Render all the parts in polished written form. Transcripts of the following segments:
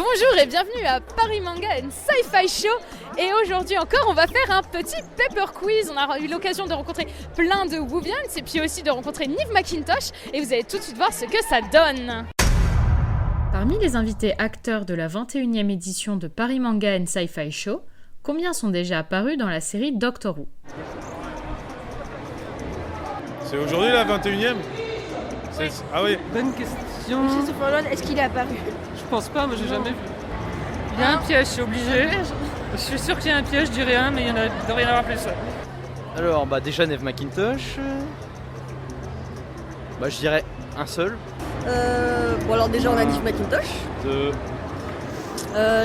Bonjour et bienvenue à Paris Manga and Sci-Fi Show. Et aujourd'hui encore, on va faire un petit paper quiz. On a eu l'occasion de rencontrer plein de Woovians et puis aussi de rencontrer Niv McIntosh. Et vous allez tout de suite voir ce que ça donne. Parmi les invités acteurs de la 21e édition de Paris Manga and Sci-Fi Show, combien sont déjà apparus dans la série Doctor Who? C'est aujourd'hui la 21e? Ah oui. Bonne question. Christopher Nolan, est-ce qu'il est apparu? Je pense pas, moi j'ai jamais vu. Il y a un piège, c'est obligé. Je suis sûr qu'il y a un piège, je dis rien, mais il y en a de rien à avoir plus. Alors, déjà Niv McIntosh. Je dirais un seul. Bon alors déjà on a Niv McIntosh. 2,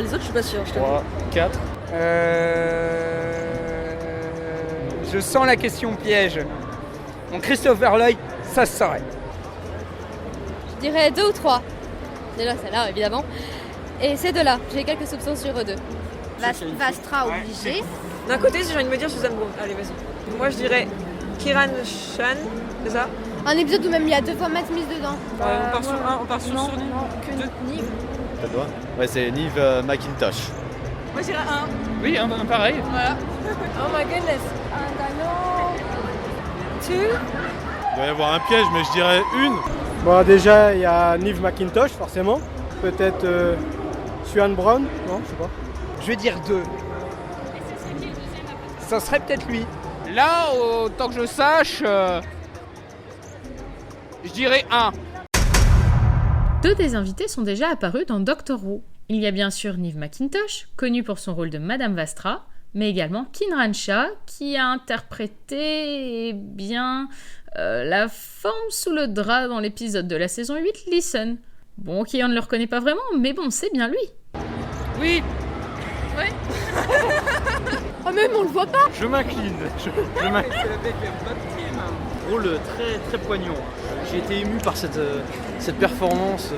Les autres je suis pas sûre. 3, 4. Je sens la question piège. Mon Christopher Lloyd, ça se saurait. Je dirais 2 ou 3. Déjà celle-là évidemment. Et ces deux-là, j'ai quelques soupçons sur eux deux. Vastra obligé. D'un côté, j'ai envie de me dire Suzanne Brown. Allez, vas-y. Moi, je dirais Kiran Shan, c'est ça? Un épisode où même il y a 2 fois Matt Smith dedans. On part sur un, on part sur Niv. Non, que Niv. T'as le droit? Ouais, c'est Niv McIntosh. Moi, je dirais 1. Oui, un pareil. Voilà. Oh my goodness. Il doit y avoir un piège, mais je dirais une. Bon, déjà, il y a Niv McIntosh, forcément. Peut-être Suzanne Brown, non, je sais pas. Je vais dire 2. Ça serait peut-être lui. Là, autant que je sache, je dirais 1. Deux des invités sont déjà apparus dans Doctor Who. Il y a bien sûr Niv McIntosh, connue pour son rôle de Madame Vastra, mais également Kinran Shah, qui a interprété la forme sous le drap dans l'épisode de la saison 8, Listen. Bon, ok, on ne le reconnaît pas vraiment, mais bon, c'est bien lui. Oui. Ouais. Oh même on le voit pas. Je m'incline. Je m'incline. Rôle très très poignant. J'ai été ému par cette performance.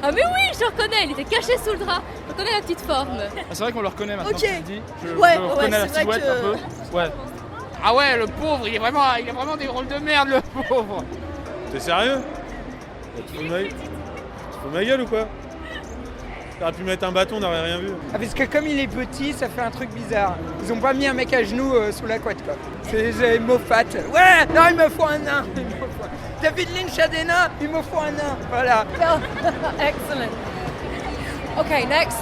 Ah mais oui, je le reconnais, il était caché sous le drap. Je reconnais la petite forme. C'est vrai qu'on le reconnaît maintenant. Ok. que tu le dis. Je reconnais la c'est vrai silhouette un peu. Ouais. Ah ouais, le pauvre, il a vraiment des rôles de merde, le pauvre. T'es sérieux? Tu fous de ma gueule ou quoi? T'aurais pu mettre un bâton, on n'aurait rien vu. Ah, parce que comme il est petit, ça fait un truc bizarre. Ils ont pas mis un mec à genoux sous la couette, quoi. C'est Moffat. Ouais, non, il me faut un nain. David Lynch a des nains, il me faut un nain. Voilà. Excellent. Ok, next.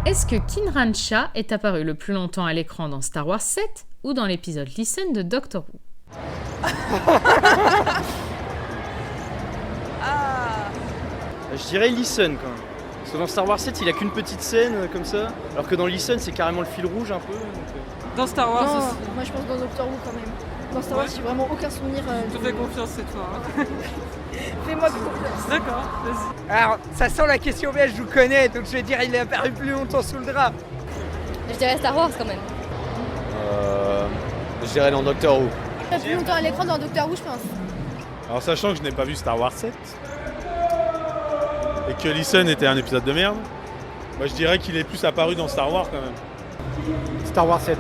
Est-ce que Kinran Shah est apparu le plus longtemps à l'écran dans Star Wars 7 ou dans l'épisode Listen de Doctor Who? Je dirais Listen quand même. Parce que dans Star Wars 7, il a qu'une petite scène comme ça. Alors que dans Listen, c'est carrément le fil rouge un peu. Dans Star Wars, Non, aussi. moi je pense dans Doctor Who quand même. Dans Star Wars, j'ai vraiment aucun souvenir. Je te fais confiance, c'est toi. Hein. Fais-moi confiance. D'accord, vas-y. Alors, ça sent la question piège, je vous connais, donc je vais dire il est apparu plus longtemps sous le drap. Je dirais Star Wars quand même. Je dirais dans Doctor Who. Il plus longtemps à l'écran dans Doctor Who, je pense. Alors sachant que je n'ai pas vu Star Wars 7 et que Listen était un épisode de merde, je dirais qu'il est plus apparu dans Star Wars quand même. Star Wars 7.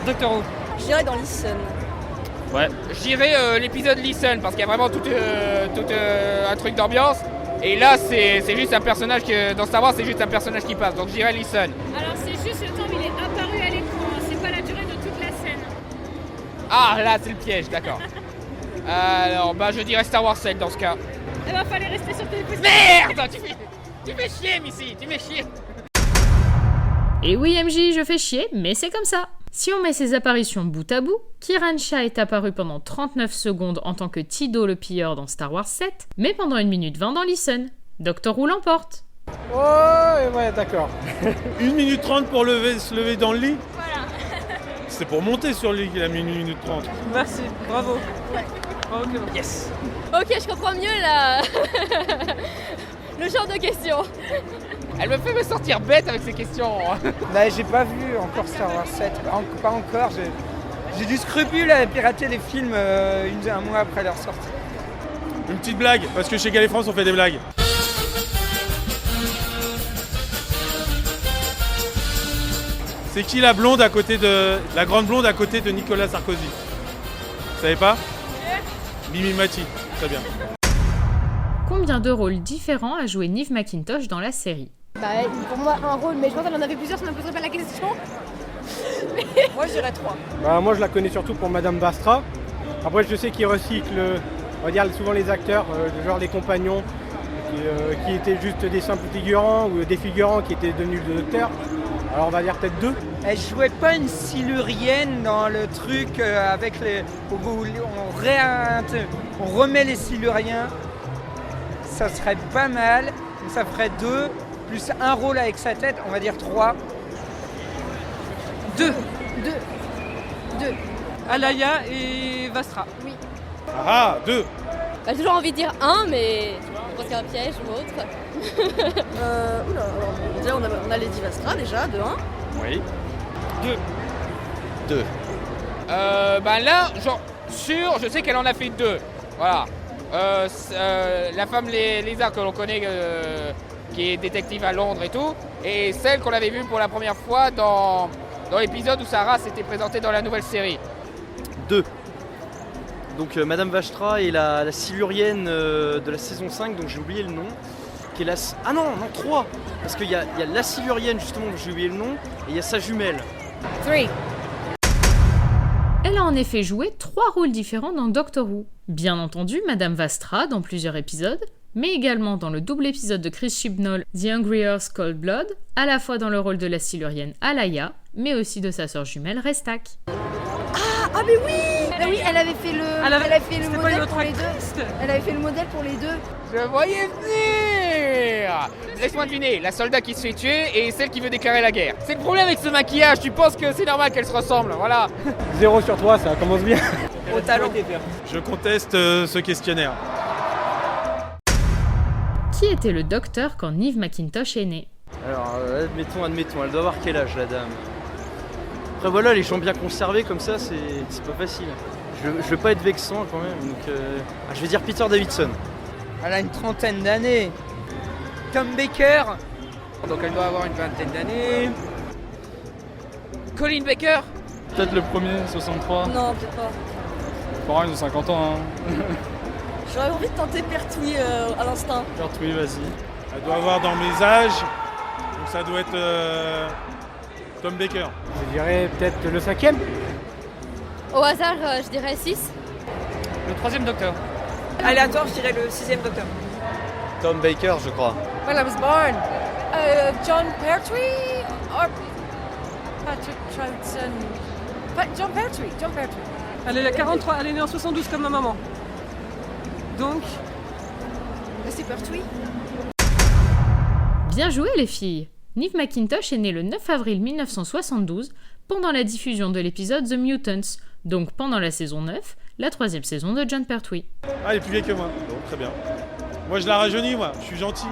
Doctor Who. Je dirais dans Listen. Ouais. Je dirais l'épisode Listen, parce qu'il y a vraiment tout un truc d'ambiance. Et là, c'est juste un personnage dans Star Wars, c'est juste un personnage qui passe. Donc je dirais Listen. Alors c'est juste le temps où il est apparu à l'écran, c'est pas la durée de toute la scène. Ah, là, c'est le piège, d'accord. Alors, je dirais Star Wars 7 dans ce cas. Eh ben fallait rester sur tes positions. Merde, tu fais chier, Missy, tu fais chier. Et oui MJ, je fais chier, mais c'est comme ça. Si on met ses apparitions bout à bout, Kinran Shah est apparu pendant 39 secondes en tant que Tido le pilleur dans Star Wars 7, mais pendant 1 minute 20 dans Listen. Doctor Who l'emporte. Ouais, d'accord. 1 minute 30 pour se lever dans le lit. Voilà. C'est pour monter sur le lit qu'il a mis 1 minute 30. Merci, bravo. Ouais. Bravo, Clément. Yes. Ok, je comprends mieux le genre de questions. Elle me fait me sentir bête avec ces questions. Là, j'ai pas vu encore Star Wars 7. Pas encore. J'ai du scrupule à pirater les films un mois après leur sortie. Une petite blague, parce que chez Galifrance on fait des blagues. C'est qui la blonde à côté la grande blonde à côté de Nicolas Sarkozy? Vous savez pas? Mimi Mati, très bien. Combien de rôles différents a joué Niv McIntosh dans la série? Bah, pour moi, un rôle, mais je pense qu'elle en avait plusieurs, ça ne me poserait pas la question. Moi, je dirais 3. Bah, moi, je la connais surtout pour Madame Vastra. Après, je sais qu'il recycle, on va dire, souvent les acteurs, genre les compagnons, qui étaient juste des simples figurants ou des figurants qui étaient devenus le docteur. Alors, on va dire peut-être 2. Elle jouait pas une silurienne dans le truc avec les. Où on remet les siluriens. Ça serait pas mal. Ça ferait 2, plus un rôle avec sa tête, on va dire 3. 2. 2. Alaya et Vastra. Oui. Ah, 2. J'ai toujours envie de dire 1, mais je pense qu'il y a un piège ou autre. Oula, alors déjà on a Lady Vastra déjà, de 1. Oui. 2. Là, genre, sûr, je sais qu'elle en a fait 2. Voilà. La femme lézard que l'on connaît, qui est détective à Londres et tout, et celle qu'on avait vue pour la première fois dans l'épisode où Sarah s'était présentée dans la nouvelle série. 2. Donc Madame Vastra et la silurienne de la saison 5, donc j'ai oublié le nom. Qui est la... Ah non, 3. Parce qu'il y a la silurienne justement, j'ai oublié le nom, et il y a sa jumelle. 3. Elle a en effet joué 3 rôles différents dans Doctor Who. Bien entendu, Madame Vastra dans plusieurs épisodes, mais également dans le double épisode de Chris Chibnall, The Hungry Earth Cold Blood, à la fois dans le rôle de la silurienne Alaya, mais aussi de sa sœur jumelle Restak. Ah mais oui. Bah oui, elle avait fait le modèle pour les 2. Elle avait fait le modèle pour les 2. Je voyais venir. Laisse-moi deviner, la soldat qui se fait tuer et celle qui veut déclarer la guerre. C'est le problème avec ce maquillage, tu penses que c'est normal qu'elles se ressemblent, voilà. 0 sur 3, ça commence bien. Au talent. Je conteste ce questionnaire. Qui était le docteur quand Niamh McIntosh est née? Alors admettons, elle doit avoir quel âge la dame? Après voilà, les gens bien conservés comme ça, c'est pas facile. Je veux pas être vexant quand même, donc je vais dire Peter Davidson. Elle a une trentaine d'années. Tom Baker. Donc elle doit avoir une vingtaine d'années. Colin Baker. Peut-être le premier, 63. Non, peut-être pas. Pareil, de 50 ans. Hein. J'aurais envie de tenter Pertwee à l'instinct. Pertwee, vas-y. Elle doit avoir dans mes âges, donc ça doit être Tom Baker. Je dirais peut-être le 5e. Au hasard, je dirais 6. Le 3e docteur. Aléatoire, je dirais le 6e docteur. Tom Baker, je crois. When I was born, John Pertwee or Patrick Troughton. John Pertwee. Elle est 43, elle est née en 72 comme ma maman. Donc, C'est Pertwee. Bien joué les filles! Niamh McIntosh est née le 9 avril 1972 pendant la diffusion de l'épisode The Mutants, donc pendant la saison 9, la 3e saison de Jon Pertwee. Ah, elle est plus vieille que moi. Bon, très bien. Moi, je la rajeunis, moi. Je suis gentil.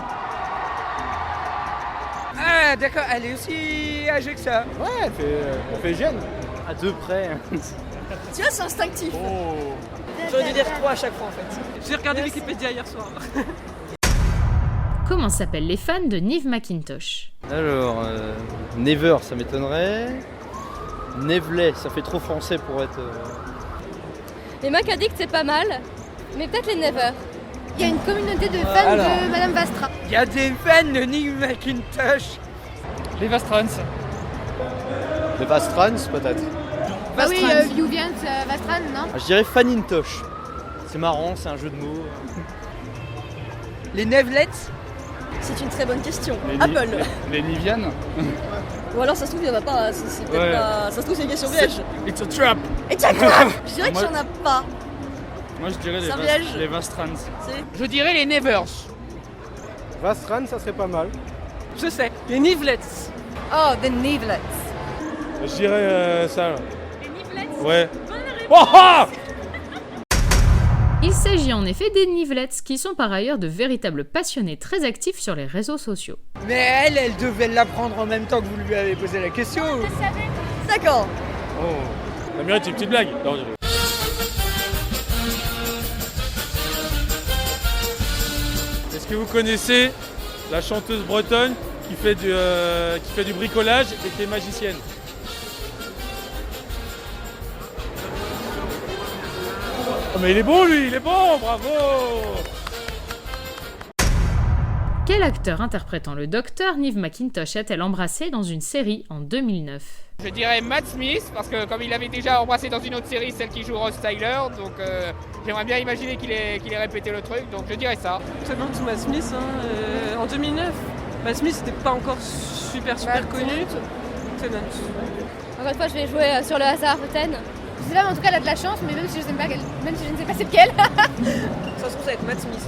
Ah d'accord, elle est aussi âgée que ça. Ouais, elle fait jeune. À 2 près. Tu vois, c'est instinctif. J'aurais dû dire 3 à chaque fois en fait. j'ai regardé Wikipédia hier soir. Comment s'appellent les fans de Niamh McIntosh? Alors, Never, ça m'étonnerait. Nevelet, ça fait trop français pour être... Les Mac Addict, c'est pas mal, mais peut-être les Never. Il y a une communauté de fans de Madame Vastra. Il y a des fans de Niamh McIntosh. Les Vastrans. Les Vastrans, peut-être. Bah oui, Vivian Vastran, non? Je dirais Fanintosh. C'est marrant, c'est un jeu de mots. Les Nevelets. C'est une très bonne question. Apple. Les Nivianes. Ou alors ça se trouve, il n'y en a pas. C'est peut-être pas. Ça se trouve, c'est une question piège. It's a trap. Et tiens, je dirais qu'il n'y en a pas. Moi je dirais C'est un piège. les Vastrans. Je dirais les Nevers. Vastran, ça serait pas mal. Je sais, les Nivelets. Oh, the Nevelets. Je dirais ça. Là. Les Nivelets? Ouais. Oh oh! Il s'agit en effet des Nivelets, qui sont par ailleurs de véritables passionnés très actifs sur les réseaux sociaux. Mais elle devait l'apprendre en même temps que vous lui avez posé la question. D'accord. Oh. Ça mérite une petite blague. Non, Est-ce que vous connaissez la chanteuse bretonne qui fait du bricolage et qui est magicienne? Oh mais il est bon lui, il est bon, bravo! Quel acteur interprétant le docteur Niamh McIntosh a-t-elle embrassé dans une série en 2009 ? Je dirais Matt Smith, parce que comme il avait déjà embrassé dans une autre série, celle qui joue Ross Tyler, donc j'aimerais bien imaginer qu'il ait répété le truc, donc je dirais ça. Tenant ou Matt Smith, en 2009. Matt Smith n'était pas encore super connu. Tenant. Encore une fois, je vais jouer sur le hasard, Ten. Je sais pas, mais en tout cas, elle a de la chance, mais même si je ne sais pas c'est lequel. Ça se trouve, ça va être Matt Smith.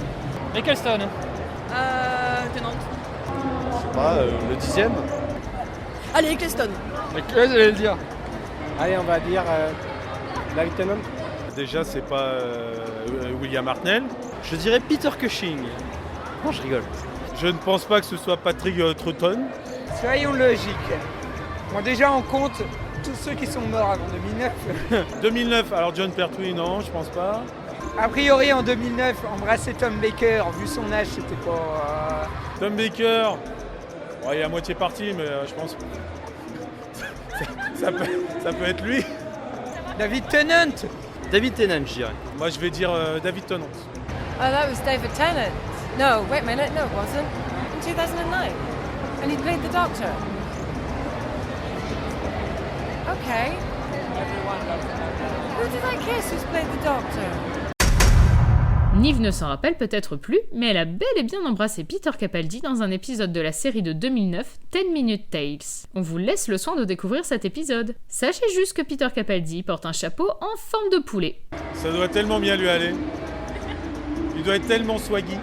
Eccleston. Tenant. Je sais pas, le 10e. Allez, Eccleston. J'allais le dire. Allez, on va dire la Lieutenant. Déjà, c'est pas William Hartnell. Je dirais Peter Cushing. Non, je rigole. Je ne pense pas que ce soit Patrick Troughton. Soyons logiques. Bon, déjà, on compte tous ceux qui sont morts avant 2009. 2009, alors John Pertwee, non, je pense pas. A priori, en 2009, embrasser Tom Baker, vu son âge, c'était pas... Tom Baker, bon, il est à moitié parti, mais je pense ça peut être lui. David Tennant. David Tennant, je dirais. Moi, je vais dire David Tennant. Oh, that was David Tennant. No, wait a minute, no it wasn't. In 2009. And he played the Doctor. Okay. Who did I kiss who's played the Doctor? Niamh ne s'en rappelle peut-être plus, mais elle a bel et bien embrassé Peter Capaldi dans un épisode de la série de 2009, 10 Minute Tales. On vous laisse le soin de découvrir cet épisode. Sachez juste que Peter Capaldi porte un chapeau en forme de poulet. Ça doit tellement bien lui aller. Il doit être tellement swaggy.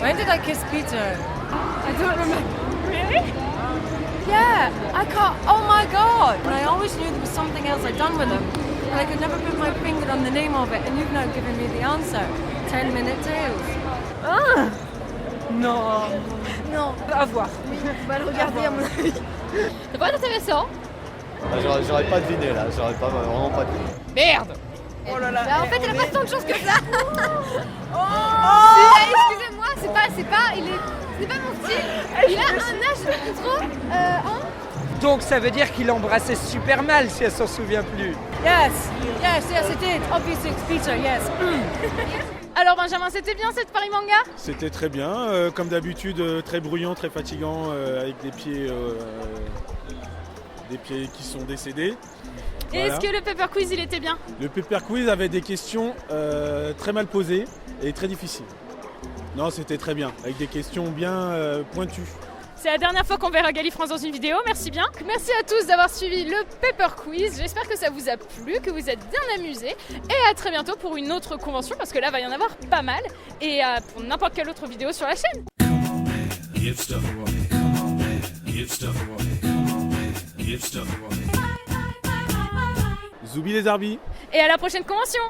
When did I kiss Peter? I don't remember. Really? Yeah, I can't. Oh my god! And I always knew there was something else I'd done with him, and I could never put my finger on the name of it. And you've now given me the answer. 10 Minute Tales. Ah! Non. Non. À voir. Oui, on va le regarder à mon avis. Ça pourrait être intéressant. J'aurais pas deviné là, j'aurais pas vraiment pas deviné. Merde! Oh là là. Bah, en fait, elle a pas tant de chance que ça. Excusez-moi, c'est pas mon style. Il a un âge de trop. Donc ça veut dire qu'il embrassait super mal si elle s'en souvient plus. Yes, it did. Obviously it's Peter, yes. Alors Benjamin, c'était bien cette Paris Manga? C'était très bien, comme d'habitude, très bruyant, très fatigant, avec des pieds qui sont décédés. Et Voilà. est-ce que le Pepper Quiz, il était bien? Le Pepper Quiz avait des questions très mal posées et très difficiles. Non, c'était très bien, avec des questions bien pointues. C'est la dernière fois qu'on verra Galifrance dans une vidéo, merci bien. Merci à tous d'avoir suivi le Pepper Quiz, j'espère que ça vous a plu, que vous êtes bien amusés. Et à très bientôt pour une autre convention, parce que là, va y en avoir pas mal. Et pour n'importe quelle autre vidéo sur la chaîne. Zoubi les Arbis. Et à la prochaine convention.